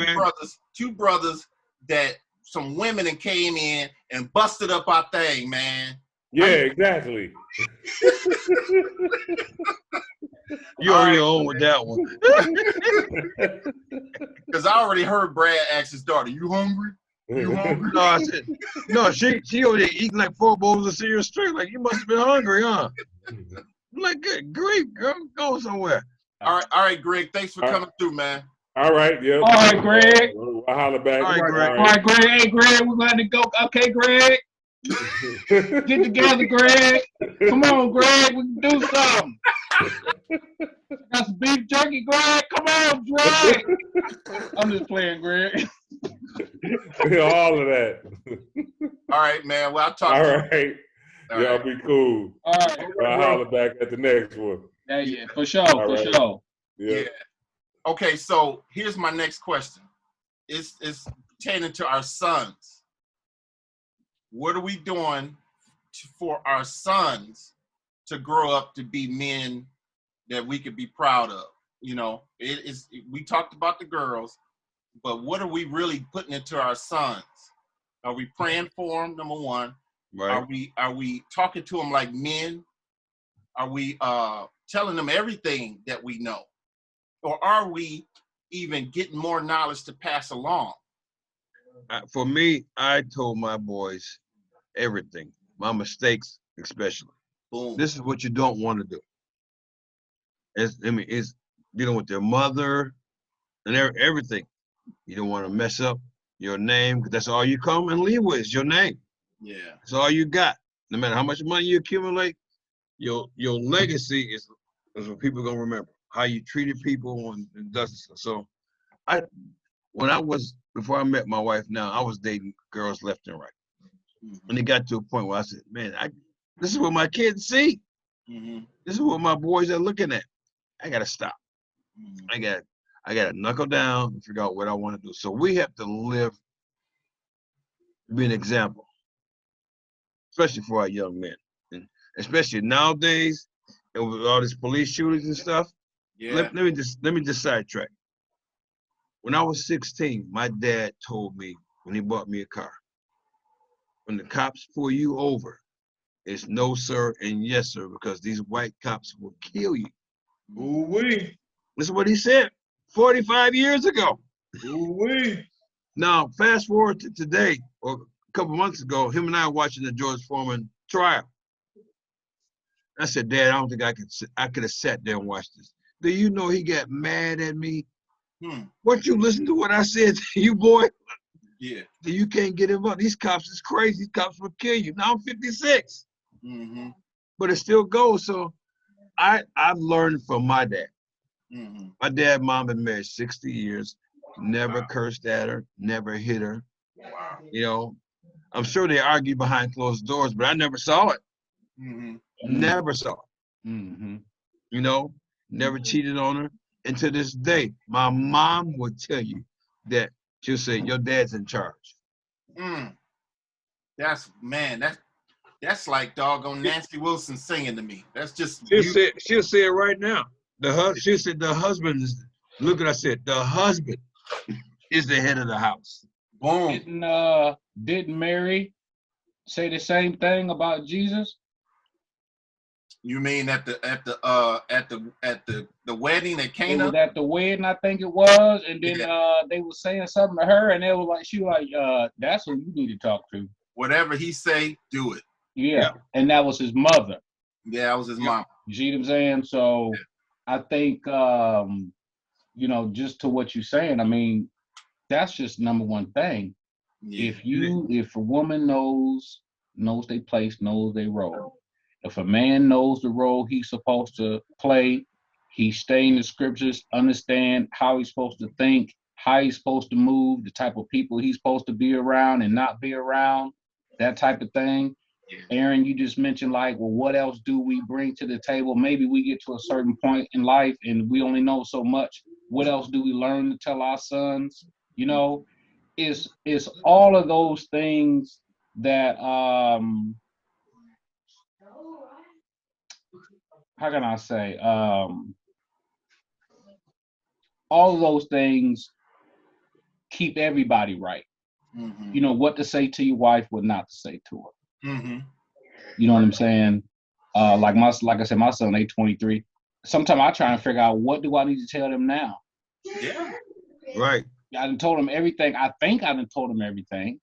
two brothers that some women that came in and busted up our thing, man. Yeah, exactly. You already on with that one. Because I already heard Brad ask his daughter, "You hungry? You hungry?" No, I said, no, she over there eating like 4 bowls of cereal straight. Like, you must have been hungry, huh? I'm like, good grief, girl, go somewhere. All right, Greg, thanks for coming through, man. All right, yeah. All right, Greg. I'll holler back. All right, Greg. All right, Greg. Hey, Greg, we're going to go. Okay, Greg. Get together, Greg. Come on, Greg. We can do something. Got some beef jerky, Greg. Come on, Greg. I'm just playing, Greg. All of that. All right, man. Well, I'll talk All to you. right. All Y'all right. be cool. All right. I'll holler back at the next one. Yeah, for sure, for right. sure. Yeah. Okay, so here's my next question. It's pertaining to our sons. What are we doing for our sons to grow up to be men that we could be proud of? You know, we talked about the girls, but what are we really putting into our sons? Are we praying for them, number one? Right. Are we talking to them like men? Are we telling them everything that we know? Or are we even getting more knowledge to pass along? For me, I told my boys everything, my mistakes especially. Boom. This is what you don't want to do. dealing with their mother and everything. You don't want to mess up your name because that's all you come and leave with is your name. Yeah. That's all you got. No matter how much money you accumulate, your legacy is what people are gonna remember. How you treated people and does so. Before I met my wife now, I was dating girls left and right. And it got to a point where I said, man, this is what my kids see. This is what my boys are looking at. I gotta stop. I gotta knuckle down and figure out what I want to do. So we have to be an example, especially for our young men. And especially nowadays, and with all these police shootings and stuff. Yeah. Let me just sidetrack. When I was 16, my dad told me when he bought me a car, when the cops pull you over, it's no sir and yes sir, because these white cops will kill you. Ooh-wee. This is what he said 45 years ago. Ooh-wee. Now, fast forward to today, or a couple months ago, him and I were watching the George Foreman trial. I said, Dad, I don't think I could have sat there and watched this. Do you know he got mad at me? What you listen to what I said to you, boy? Yeah. You can't get involved. These cops is crazy. These cops will kill you. Now I'm 56. But it still goes. So I've learned from my dad. My dad and mom been married 60 years. Never cursed at her. Never hit her. Wow. You know, I'm sure they argue behind closed doors, but I never saw it. Never saw it. You know, never cheated on her. And to this day, my mom would tell you that she'll say, your dad's in charge. That's like doggone Nancy Wilson singing to me. That's just she'll say it right now. She said the husband is, look what I said, the husband is the head of the house. Boom. Didn't Mary say the same thing about Jesus? You mean at the wedding at Cana? It was at the wedding, I think it was, and then they were saying something to her, and they were like, she was like, that's who you need to talk to. Whatever he say, do it. Yeah. And that was his mother. Yeah, that was his mom. You see what I'm saying? So I think, you know, just to what you're saying, I mean, that's just number one thing. Yeah. If a woman knows their place, knows their role. If a man knows the role he's supposed to play, he stay in the scriptures, understand how he's supposed to think, how he's supposed to move, the type of people he's supposed to be around and not be around, that type of thing. Yeah. Aaron, you just mentioned like, well, what else do we bring to the table? Maybe we get to a certain point in life and we only know so much. What else do we learn to tell our sons? You know, it's all of those things that how can I say? All of those things keep everybody right. You know, what to say to your wife, what not to say to her. You know what I'm saying? Like I said, my son, they 23. Sometimes I try and figure out, what do I need to tell them now? Yeah. Right. I done told him everything. I think I done told him everything.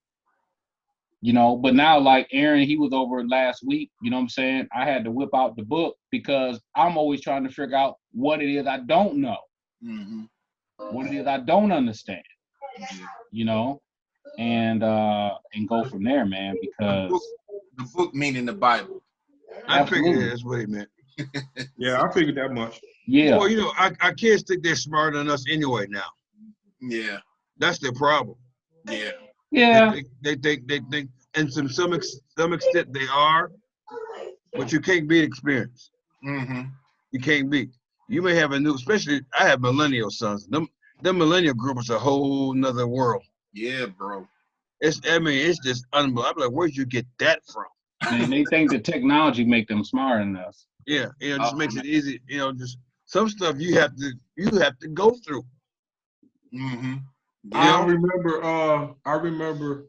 You know, but now like Aaron, he was over last week, you know what I'm saying? I had to whip out the book because I'm always trying to figure out what it is I don't know. What it is I don't understand. You know, and go from there, man, because the book meaning the Bible. I figured that's what he meant. Yeah, I figured that much. Yeah. Well, you know, our kids think they're smarter than us anyway now. Yeah. That's their problem. Yeah. Yeah. They think, and to some extent they are, but you can't beat experience. You can't beat. You may have especially I have millennial sons. Them millennial group is a whole nother world. Yeah, bro. It's just unbelievable. I'm like, where'd you get that from? And they think the technology make them smarter than us. Yeah, you know, just makes it easy. You know, just some stuff you have to go through. Yeah. I remember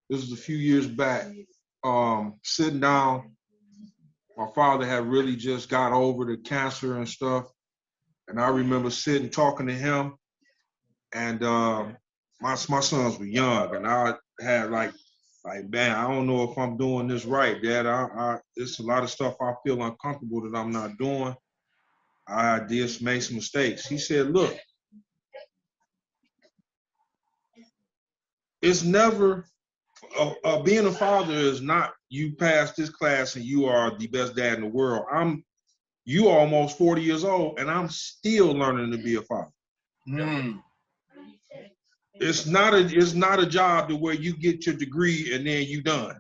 this was a few years back, sitting down. My father had really just got over the cancer and stuff. And I remember sitting, talking to him. And my sons were young. And I had like, man, I don't know if I'm doing this right, Dad. There's a lot of stuff I feel uncomfortable that I'm not doing. I did make some mistakes. He said, look, it's never, being a father is not you pass this class and you are the best dad in the world. You are almost 40 years old and I'm still learning to be a father. Mm. It's not a job to where you get your degree and then you done.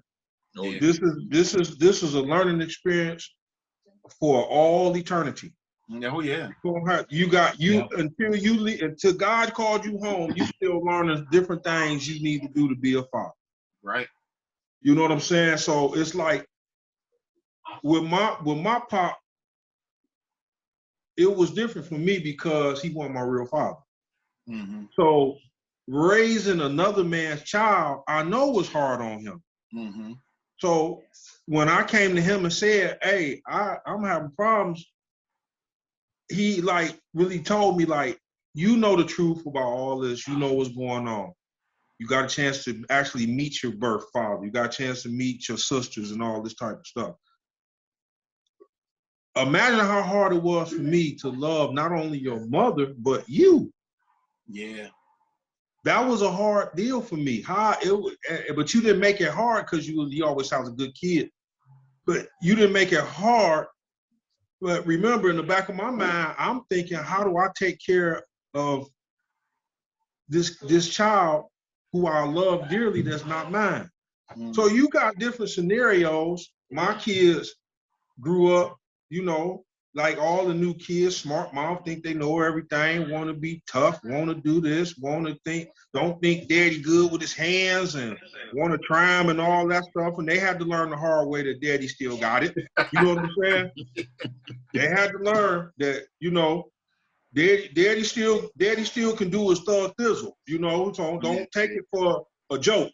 Yeah. This is a learning experience for all eternity. Oh yeah. Until God called you home, you still learning different things you need to do to be a father. Right. You know what I'm saying? So it's like with my pop, it was different for me because he wasn't my real father. Mm-hmm. So raising another man's child, I know was hard on him. Mm-hmm. So when I came to him and said, hey, I'm having problems, he like really told me, like, you know the truth about all this, you know what's going on. You got a chance to actually meet your birth father. You got a chance to meet your sisters and all this type of stuff. Imagine how hard it was for me to love not only your mother, but you. Yeah. That was a hard deal for me. But you didn't make it hard because you always sound a good kid. But you didn't make it hard. But remember, in the back of my mind, I'm thinking, how do I take care of this child who I love dearly that's not mine? Mm. So you got different scenarios. My kids grew up, you know, like all the new kids, smart mouth, think they know everything, want to be tough, want to do this, don't think daddy good with his hands and want to try him and all that stuff. And they had to learn the hard way that daddy still got it. You know what I'm saying? They had to learn that, you know, daddy still can do his thug thizzle, you know, so don't take it for a joke.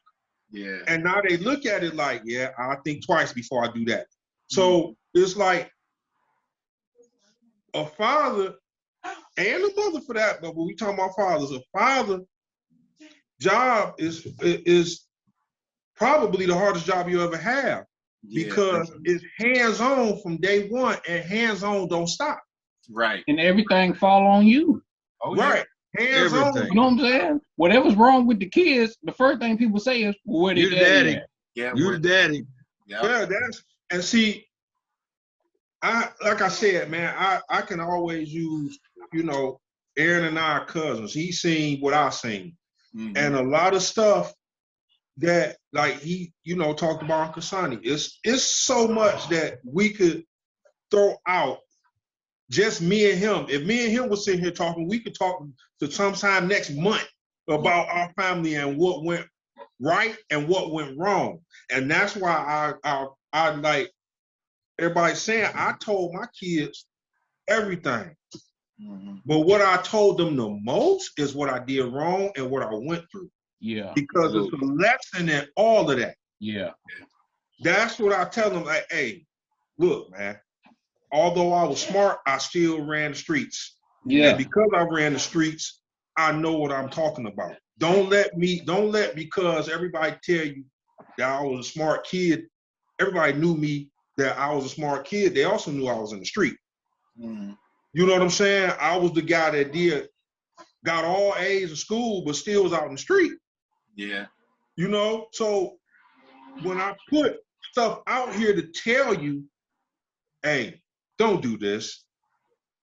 Yeah. And now they look at it like, yeah, I think twice before I do that. So it's like a father and a mother for that, but when we talk about fathers, a father job is probably the hardest job you ever have, because it's hands-on from day one, and hands-on don't stop. Right. And everything fall on you. Oh, right. Yeah. Hands-on. You know what I'm saying? Whatever's wrong with the kids, the first thing people say is, where did daddy at? Yeah, you're daddy. Yeah, and see, like I said, man, I can always use, you know, Aaron and I are cousins. He's seen what I've seen. Mm-hmm. And a lot of stuff that, like, he, you know, talked about Uncle Sonny. It's so much that we could throw out, just me and him. If me and him were sitting here talking, we could talk to sometime next month about our family and what went right and what went wrong. And that's why I like, everybody's saying I told my kids everything. Mm-hmm. But what I told them the most is what I did wrong and what I went through. Yeah. Because it's a lesson in all of that. Yeah. That's what I tell them, like, hey, look, man, although I was smart, I still ran the streets. Yeah. And because I ran the streets, I know what I'm talking about. Don't let because everybody tell you that I was a smart kid, everybody knew me that I was a smart kid. They also knew I was in the street. Mm-hmm. You know what I'm saying? I was the guy that got all A's in school, but still was out in the street. Yeah. You know, so when I put stuff out here to tell you, hey, don't do this.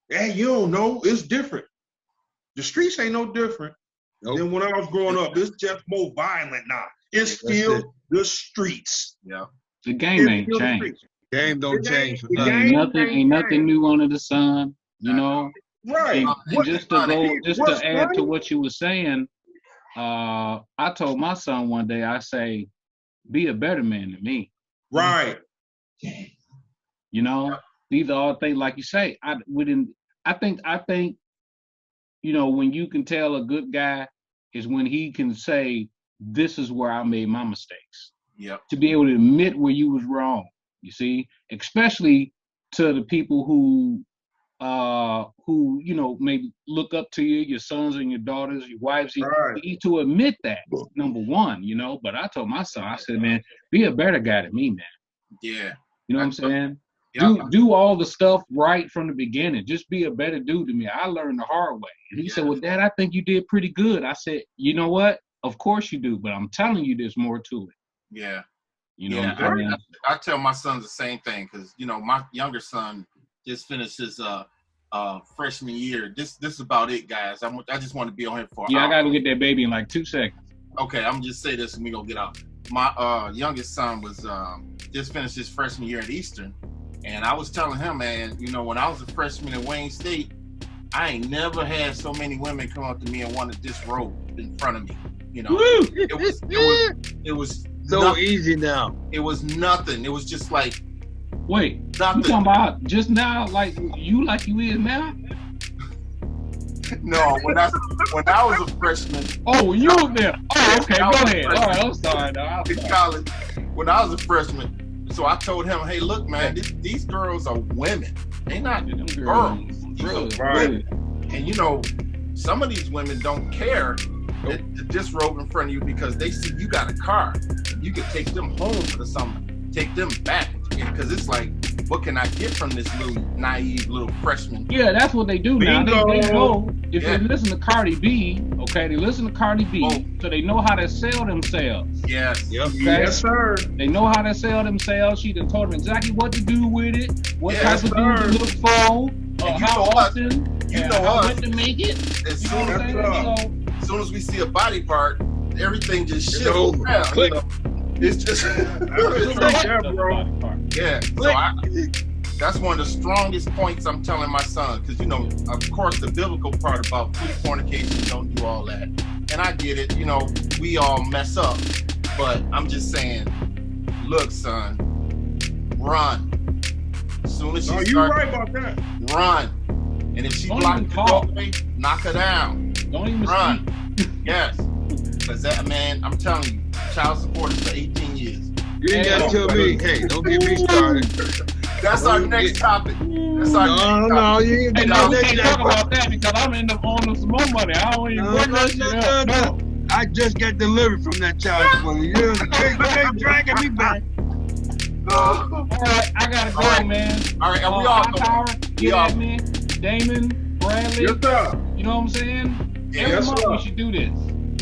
Hey, you don't know, it's different. The streets ain't no different than when I was growing up. It's just more violent now. It's still the streets. Yeah. The game ain't changed. Game don't change. Ain't nothing new under the sun, you know. Right. And just to add to what you were saying, I told my son one day, I say, be a better man than me. Right. You know, these are all things, like you say, I think, you know, when you can tell a good guy is when he can say, this is where I made my mistakes. Yep. To be able to admit where you was wrong, you see, especially to the people who you know, maybe look up to you, your sons and your daughters, your wives, right. You need to admit that, number one, you know. But I told my son, I said, man, be a better guy than me, man. Yeah. You know what I'm saying? Do all the stuff right from the beginning. Just be a better dude to me. I learned the hard way. And he said, well, Dad, I think you did pretty good. I said, you know what? Of course you do, but I'm telling you there's more to it. Yeah. You know, I tell my sons the same thing because, you know, my younger son just finished his freshman year. This is about it, guys. I just want to be on here for an hour. I got to get that baby in like 2 seconds. Okay, I'm just say this and we gonna get out. My youngest son was just finished his freshman year at Eastern. And I was telling him, man, you know, when I was a freshman at Wayne State, I ain't never had so many women come up to me and want to disrobe in front of me. You know, it was so nothing. easy now. It was nothing. It was just like, wait, nothing. You talking about just now, like you is now? No, when I was a freshman. Oh, you were there. Oh, okay, go ahead. All right, I'm sorry. No, in college, when I was a freshman. So I told him, hey, look, man, these girls are women. They're not girls. These are women. And, you know, some of these women don't care to disrobe in front of you because they see you got a car. You can take them home for the summer, take them back. Because it's like, what can I get from this little naive little freshman? Yeah, that's what they do now. They know if they listen to Cardi B, okay, they listen to Cardi B, so they know how to sell themselves. Yes. Yep. Okay? Yes, sir. They know how to sell themselves. She done told them exactly what to do with it, what type of dude to look for, how often, how much to make it. As soon as we see a body part, everything just shifts around. Click. It's just yeah. So that's one of the strongest points I'm telling my son, because you know, of course, the biblical part about fornication, don't do all that, and I get it. You know, we all mess up, but I'm just saying, look, son, run. As soon as she starts, right about that. Run, and if she blocks the doorway, knock her down. Don't even run. Yes, because that, man, I'm telling you. Child support is for 18 years. You ain't got to tell me. Hey, don't get me started. That's our next topic. That's our next topic. No, you ain't we can't talk about that because I'm in the owning some more money. I don't even bring that shit up. No. I just got delivered from that child support. You're dragging me back. All right, I gotta go, man. All right, and we all Power, get at me. Damon, Bradley. Yes, sir. You know what I'm saying? Yeah, every month we should do this.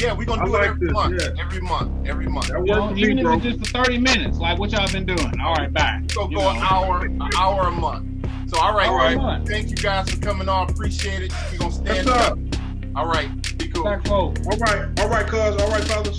Yeah, we're gonna do it every month. Yeah. Every month. You know, even if it's just for 30 minutes, like what y'all been doing. All right, bye. We'll go an hour a month. So all right. Thank you guys for coming on. Appreciate it. We're gonna stand up. All right, be cool. All right, cuz. All right, fellas.